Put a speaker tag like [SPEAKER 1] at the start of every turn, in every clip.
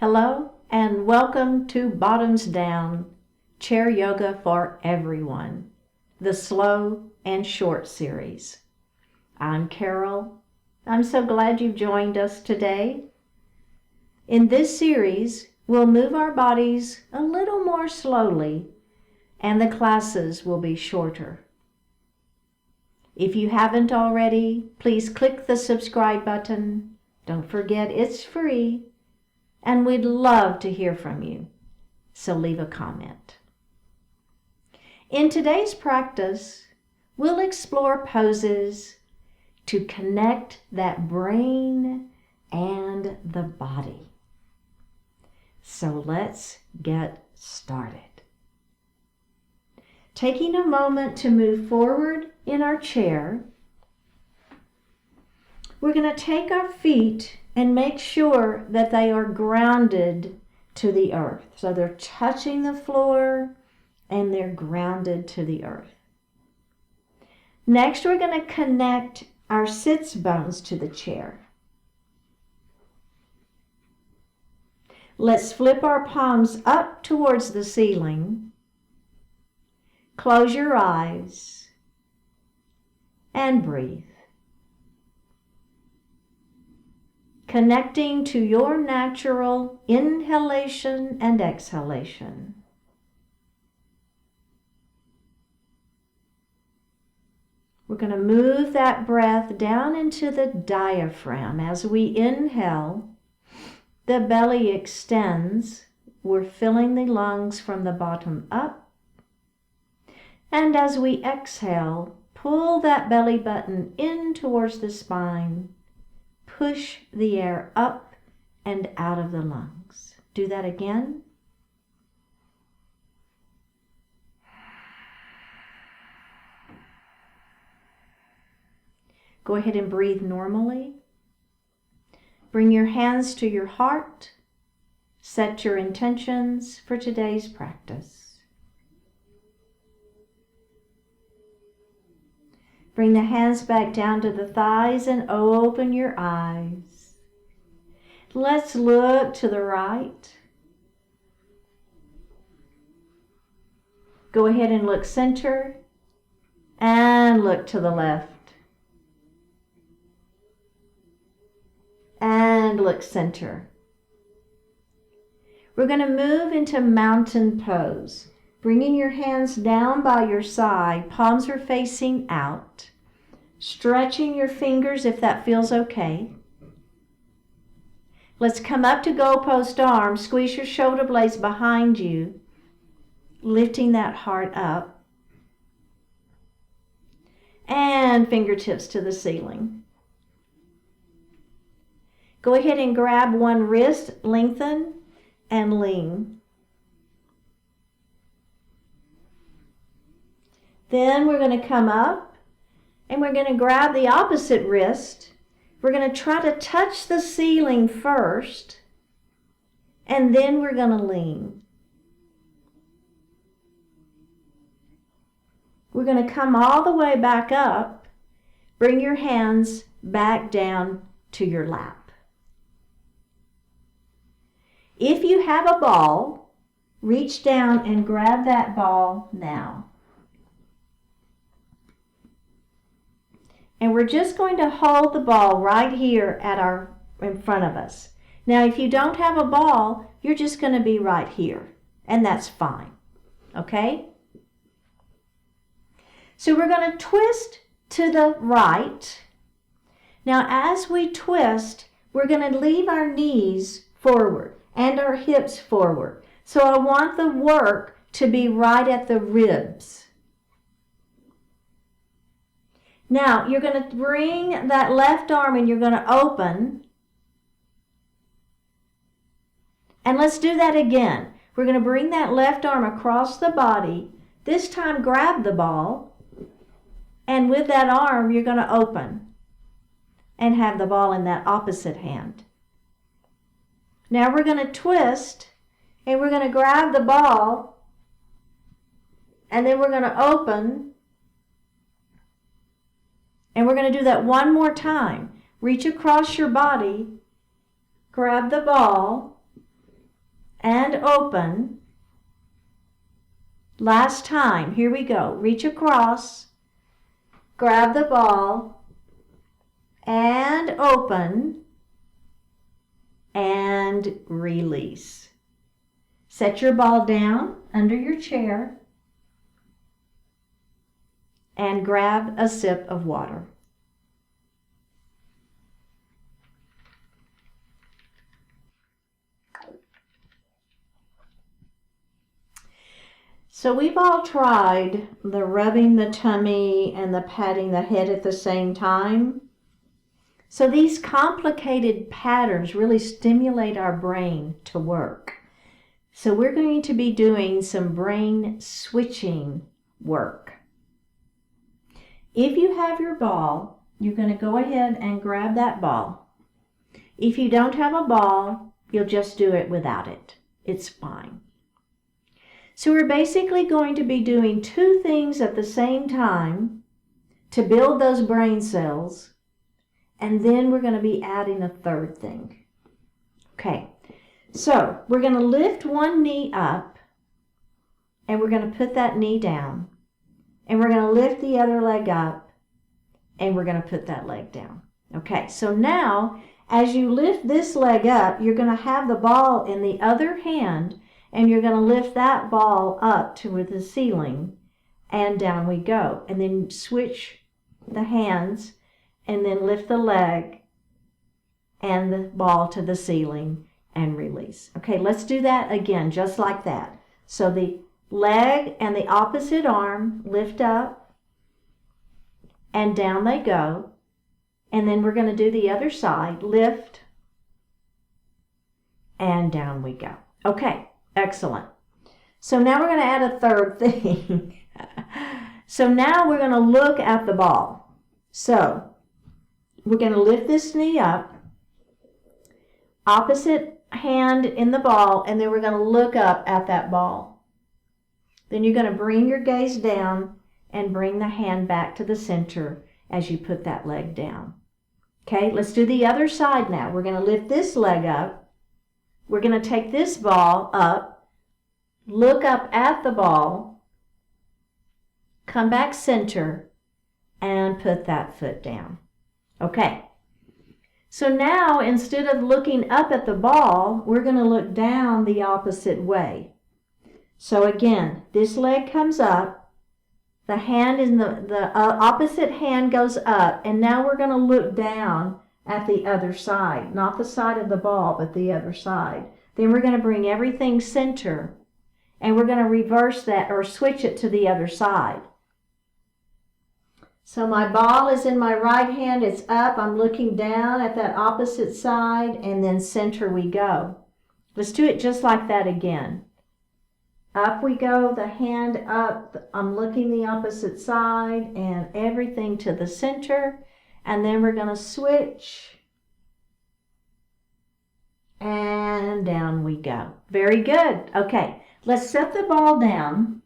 [SPEAKER 1] Hello and welcome to Bottoms Down, Chair Yoga for Everyone, the slow and short series. I'm Carol. I'm so glad you've joined us today. In this series, we'll move our bodies a little more slowly and the classes will be shorter. If you haven't already, please click the subscribe button. Don't forget it's free, and we'd love to hear from you, so leave a comment. In today's practice, we'll explore poses to connect that brain and the body. So let's get started. Taking a moment to move forward in our chair, we're going to take our feet and make sure that they are grounded to the earth. So they're touching the floor and they're grounded to the earth. Next, we're going to connect our sits bones to the chair. Let's flip our palms up towards the ceiling. Close your eyes and breathe. Connecting to your natural inhalation and exhalation. We're going to move that breath down into the diaphragm. As we inhale, the belly extends. We're filling the lungs from the bottom up. And as we exhale, pull that belly button in towards the spine. Push the air up and out of the lungs. Do that again. Go ahead and breathe normally. Bring your hands to your heart. Set your intentions for today's practice. Bring the hands back down to the thighs and open your eyes. Let's look to the right. Go ahead and look center and look to the left. And look center. We're going to move into mountain pose. Bringing your hands down by your side, palms are facing out. Stretching your fingers if that feels okay. Let's come up to goalpost arms. Squeeze your shoulder blades behind you, lifting that heart up. And fingertips to the ceiling. Go ahead and grab one wrist, lengthen, and lean. Then we're going to come up and we're going to grab the opposite wrist. We're going to try to touch the ceiling first, and then we're going to lean. We're going to come all the way back up. Bring your hands back down to your lap. If you have a ball, reach down and grab that ball now. And we're just going to hold the ball right here in front of us. Now, if you don't have a ball, you're just going to be right here, and that's fine. Okay? So we're going to twist to the right. Now, as we twist, we're going to leave our knees forward and our hips forward. So I want the work to be right at the ribs. Now, you're going to bring that left arm and you're going to open. And let's do that again. We're going to bring that left arm across the body. This time, grab the ball. And with that arm, you're going to open and have the ball in that opposite hand. Now we're going to twist and we're going to grab the ball and then we're going to open. And we're going to do that one more time. Reach across your body, grab the ball, and open. Last time, here we go. Reach across, grab the ball, and open, and release. Set your ball down under your chair and grab a sip of water. So we've all tried the rubbing the tummy and the patting the head at the same time. So these complicated patterns really stimulate our brain to work. So we're going to be doing some brain switching work. If you have your ball, you're going to go ahead and grab that ball. If you don't have a ball, you'll just do it without it. It's fine. So we're basically going to be doing two things at the same time to build those brain cells, and then we're going to be adding a third thing. Okay, so we're going to lift one knee up, and we're going to put that knee down, and we're going to lift the other leg up, and we're going to put that leg down. Okay, so now as you lift this leg up, you're going to have the ball in the other hand, and you're going to lift that ball up to the ceiling, and down we go. And then switch the hands, and then lift the leg and the ball to the ceiling and release. Okay, let's do that again, just like that. So the leg and the opposite arm lift up, and down they go. And then we're going to do the other side, lift, and down we go. Okay. Excellent. So now we're going to add a third thing. So now we're going to look at the ball. So we're going to lift this knee up, opposite hand in the ball, and then we're going to look up at that ball. Then you're going to bring your gaze down and bring the hand back to the center as you put that leg down. Okay, let's do the other side now. We're going to lift this leg up. We're going to take this ball up, look up at the ball, come back center, and put that foot down. Okay, so now instead of looking up at the ball, we're going to look down the opposite way. So again, this leg comes up, the hand in the opposite hand goes up, and now we're going to look down at the other side, not the side of the ball, but the other side. Then we're going to bring everything center, and we're going to reverse that or switch it to the other side. So my ball is in my right hand, it's up, I'm looking down at that opposite side, and then center we go. Let's do it just like that again. Up we go, the hand up, I'm looking the opposite side, and everything to the center. And then we're going to switch, and down we go. Very good. Okay, let's set the ball down,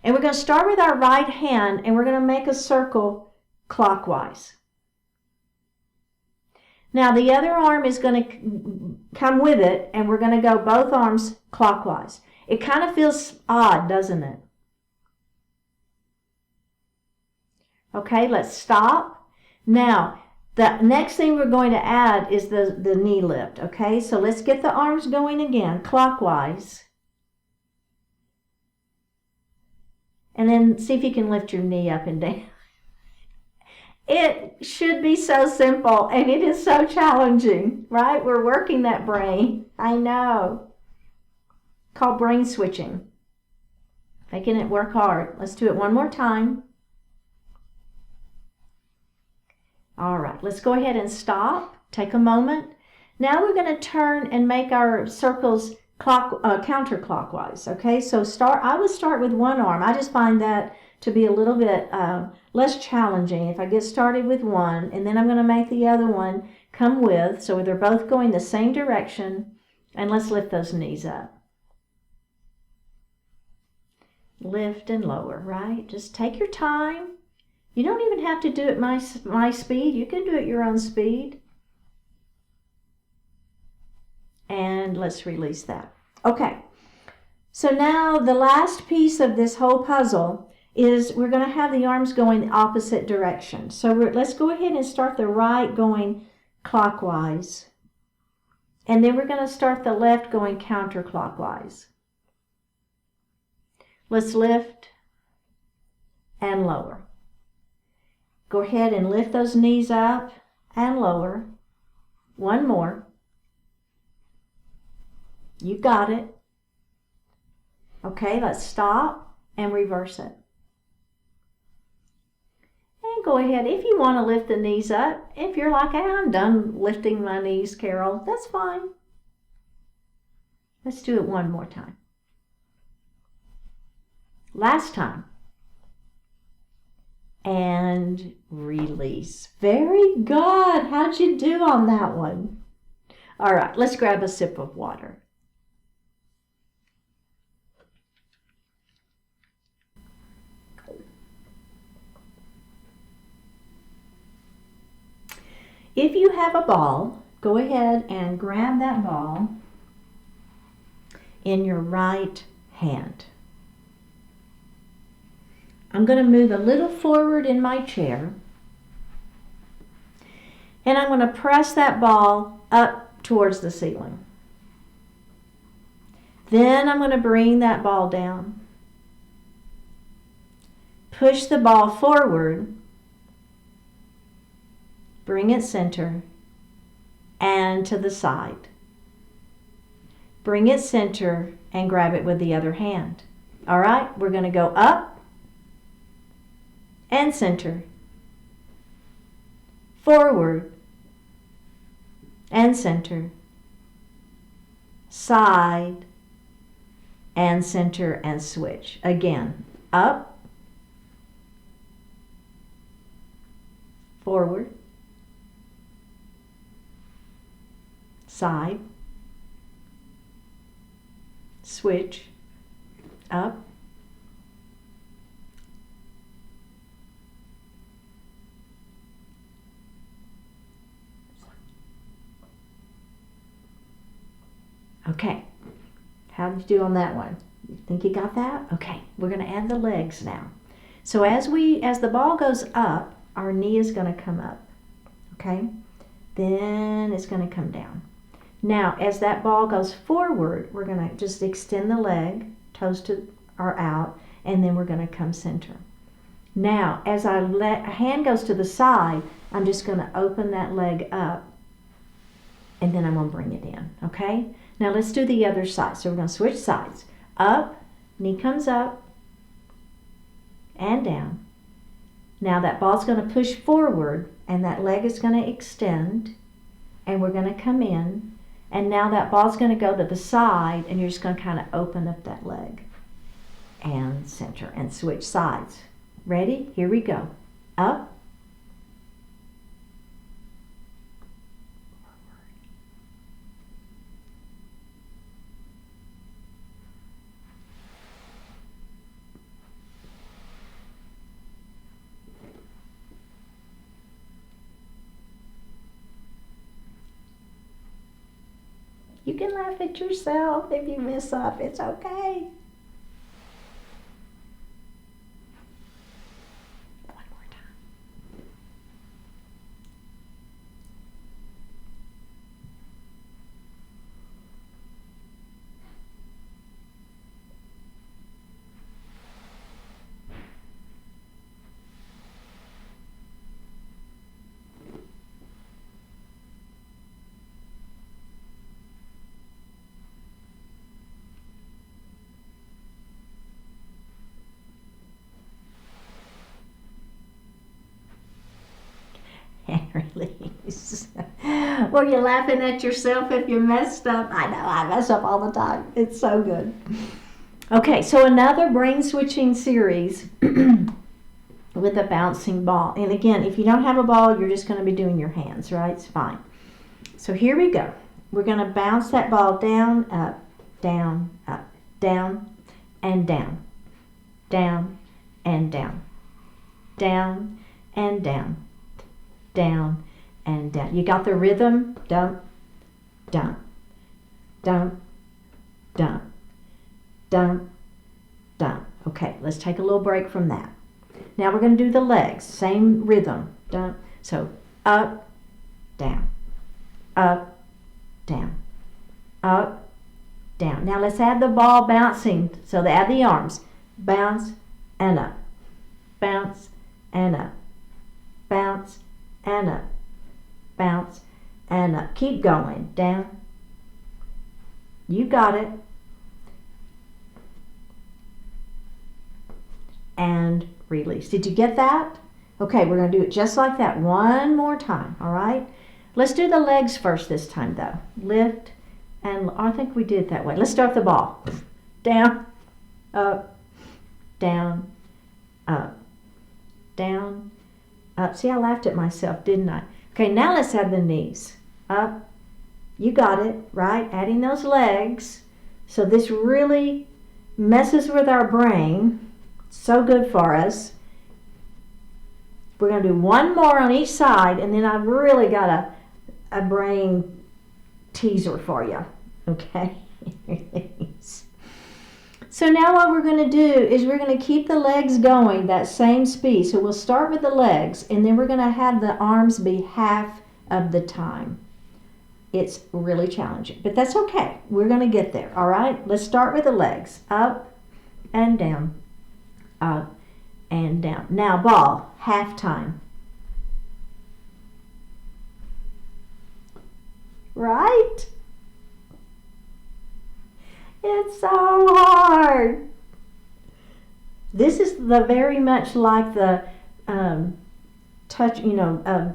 [SPEAKER 1] and we're going to start with our right hand, and we're going to make a circle clockwise. Now the other arm is going to come with it, and we're going to go both arms clockwise. It kind of feels odd, doesn't it? Okay, let's stop. Now, the next thing we're going to add is the knee lift. Okay, so let's get the arms going again, clockwise. And then see if you can lift your knee up and down. It should be so simple, and it is so challenging, right? We're working that brain. I know. Called brain switching. Making it work hard. Let's do it one more time. All right, let's go ahead and stop. Take a moment. Now we're going to turn and make our circles counterclockwise. Okay, so I would start with one arm. I just find that to be a little bit less challenging if I get started with one, and then I'm going to make the other one come with, so they're both going the same direction, and let's lift those knees up. Lift and lower, right? Just take your time. You don't even have to do it my speed. You can do it your own speed. And let's release that. Okay, so now the last piece of this whole puzzle is we're going to have the arms going the opposite direction. So let's go ahead and start the right going clockwise. And then we're going to start the left going counterclockwise. Let's lift and lower. Go ahead and lift those knees up and lower. One more. You got it. Okay, let's stop and reverse it. And go ahead, if you want to lift the knees up, if you're like, hey, I'm done lifting my knees, Carol, that's fine. Let's do it one more time. Last time. And release. Very good. How'd you do on that one? All right, let's grab a sip of water. If you have a ball, go ahead and grab that ball in your right hand. I'm going to move a little forward in my chair, and I'm going to press that ball up towards the ceiling. Then I'm going to bring that ball down. Push the ball forward, bring it center, and to the side. Bring it center and grab it with the other hand. All right, we're going to go up and center, forward and center, side and center, and switch. Again, up, forward, side, switch, up, okay. How did you do on that one? You think you got that? Okay, we're going to add the legs now. So as the ball goes up, our knee is going to come up. Okay? Then it's going to come down. Now, as that ball goes forward, we're going to just extend the leg, toes are out, and then we're going to come center. Now, as our hand goes to the side, I'm just going to open that leg up, and then I'm going to bring it in. Okay? Now let's do the other side. So we're going to switch sides. Up, knee comes up, and down. Now that ball's going to push forward, and that leg is going to extend, and we're going to come in. And now that ball's going to go to the side, and you're just going to kind of open up that leg and center and switch sides. Ready? Here we go. Up. You can laugh at yourself if you mess up. It's okay. One more time. And release. Were you laughing at yourself if you messed up? I know, I mess up all the time. It's so good. Okay, so another brain switching series with a bouncing ball. And again, if you don't have a ball, you're just going to be doing your hands, right? It's fine. So here we go. We're going to bounce that ball down, up, down, and down, down, and down, down, and down, down, and down. You got the rhythm? Dump, dump, dump, dump, dump, dump. Okay, let's take a little break from that. Now we're going to do the legs, same rhythm. Dump. So up, down, up, down, up, down. Now let's add the ball bouncing. So add the arms. Bounce and up, bounce and up, bounce and up, bounce and up. Keep going. Down. You got it. And release. Did you get that? Okay, we're going to do it just like that one more time, all right? Let's do the legs first this time, though. Lift, and I think we did it that way. Let's start the ball. Down, up, down, up, down, up. See, I laughed at myself, didn't I? Okay, now let's add the knees. Up, you got it, right? Adding those legs. So this really messes with our brain. So good for us. We're going to do one more on each side, and then I've really got a brain teaser for you. Okay? So now what we're going to do is we're going to keep the legs going that same speed. So we'll start with the legs, and then we're going to have the arms be half of the time. It's really challenging, but that's okay. We're going to get there, all right? Let's start with the legs. Up and down. Up and down. Now ball, half time. Right? It's so hard. This is the very much like the touch,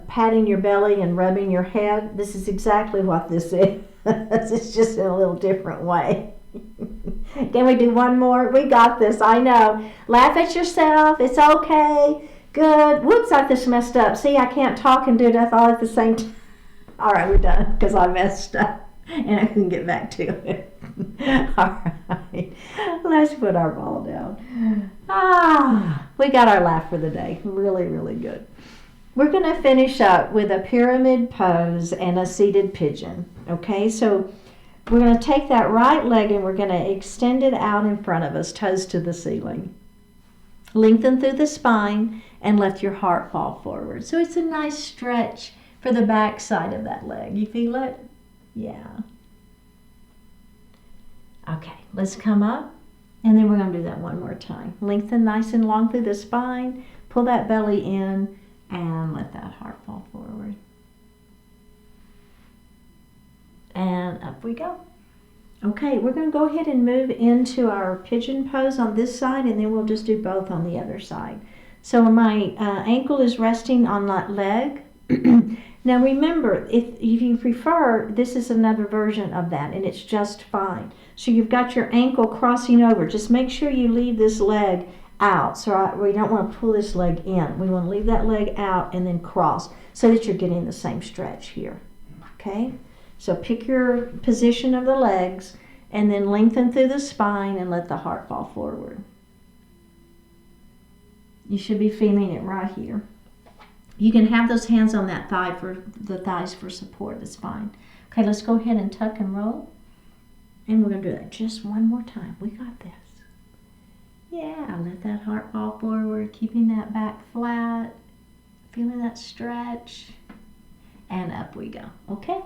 [SPEAKER 1] patting your belly and rubbing your head. This is exactly what this is. It's just in a little different way. Can we do one more? We got this, I know. Laugh at yourself. It's okay. Good. Whoops, I just messed up. See, I can't talk and do it all at the same time. All right, we're done because I messed up and I couldn't get back to it. All right, let's put our ball down. We got our laugh for the day. Really, really good. We're going to finish up with a pyramid pose and a seated pigeon. Okay, so we're going to take that right leg and we're going to extend it out in front of us, toes to the ceiling. Lengthen through the spine and let your heart fall forward. So it's a nice stretch for the back side of that leg. You feel it? Yeah. Okay, let's come up and then we're going to do that one more time. Lengthen nice and long through the spine. Pull that belly in and let that heart fall forward. And up we go. Okay, we're going to go ahead and move into our pigeon pose on this side, and then we'll just do both on the other side. So my ankle is resting on that leg. Now remember, if you prefer, this is another version of that, and it's just fine. So you've got your ankle crossing over. Just make sure you leave this leg out. So we don't want to pull this leg in. We want to leave that leg out and then cross so that you're getting the same stretch here. Okay? So pick your position of the legs and then lengthen through the spine and let the heart fall forward. You should be feeling it right here. You can have those hands on that thigh for the thighs for support. That's fine. Okay, let's go ahead and tuck and roll. And we're going to do that just one more time. We got this. Yeah, let that heart fall forward, keeping that back flat, feeling that stretch, and up we go. Okay?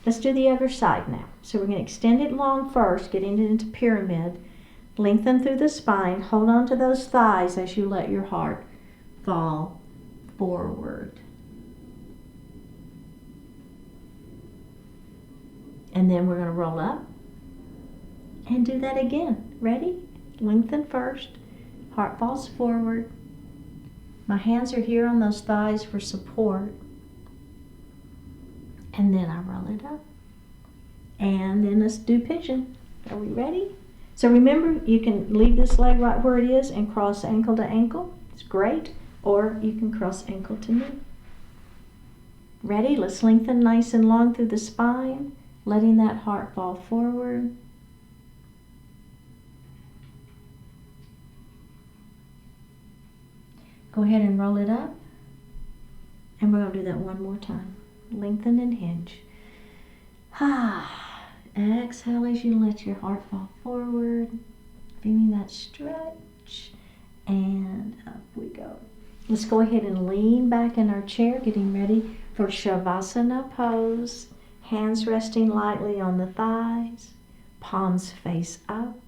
[SPEAKER 1] Let's do the other side now. So we're going to extend it long first, getting it into pyramid. Lengthen through the spine. Hold on to those thighs as you let your heart fall forward. And then we're going to roll up and do that again. Ready? Lengthen first. Heart falls forward. My hands are here on those thighs for support. And then I roll it up. And then let's do pigeon. Are we ready? So remember, you can leave this leg right where it is and cross ankle to ankle. It's great. Or you can cross ankle to knee. Ready? Let's lengthen nice and long through the spine, letting that heart fall forward. Go ahead and roll it up. And we're going to do that one more time. Lengthen and hinge. Exhale as you let your heart fall forward, feeling that stretch, and up we go. Let's go ahead and lean back in our chair, getting ready for Savasana Pose. Hands resting lightly on the thighs, palms face up.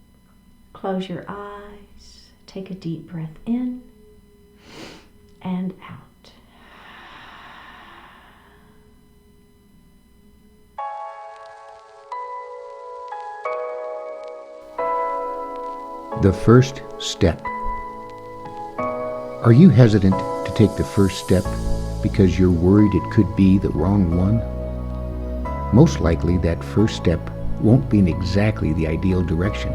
[SPEAKER 1] Close your eyes. Take a deep breath in and out.
[SPEAKER 2] The first step. Are you hesitant to take the first step because you're worried it could be the wrong one? Most likely that first step won't be in exactly the ideal direction.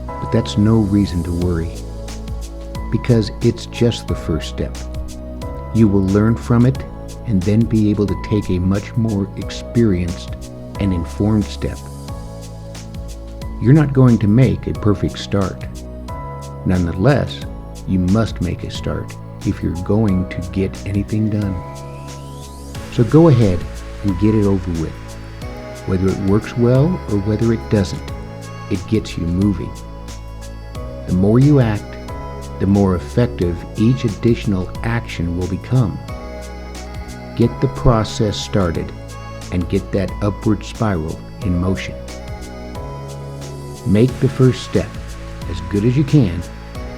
[SPEAKER 2] But that's no reason to worry, because it's just the first step. You will learn from it and then be able to take a much more experienced and informed step. You're not going to make a perfect start. Nonetheless, you must make a start if you're going to get anything done. So go ahead and get it over with. Whether it works well or whether it doesn't, it gets you moving. The more you act, the more effective each additional action will become. Get the process started and get that upward spiral in motion. Make the first step as good as you can,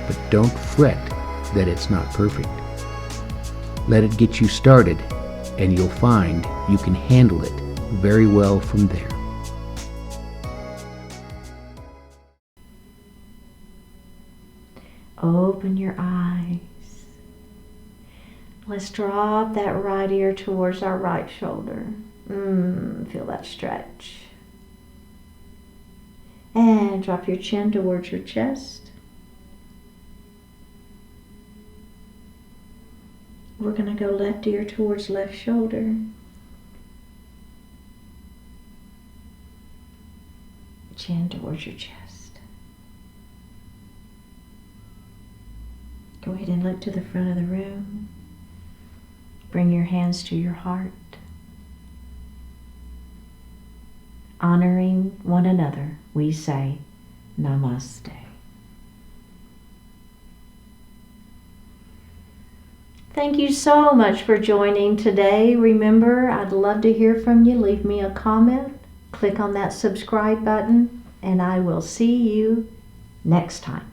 [SPEAKER 2] but don't fret that it's not perfect. Let it get you started, and you'll find you can handle it very well from there.
[SPEAKER 1] Open your eyes. Let's drop that right ear towards our right shoulder. Feel that stretch. And drop your chin towards your chest. We're going to go left ear towards left shoulder. Chin towards your chest. Go ahead and look to the front of the room. Bring your hands to your heart. Honoring one another, we say Namaste. Thank you so much for joining today. Remember, I'd love to hear from you. Leave me a comment. Click on that subscribe button, and I will see you next time.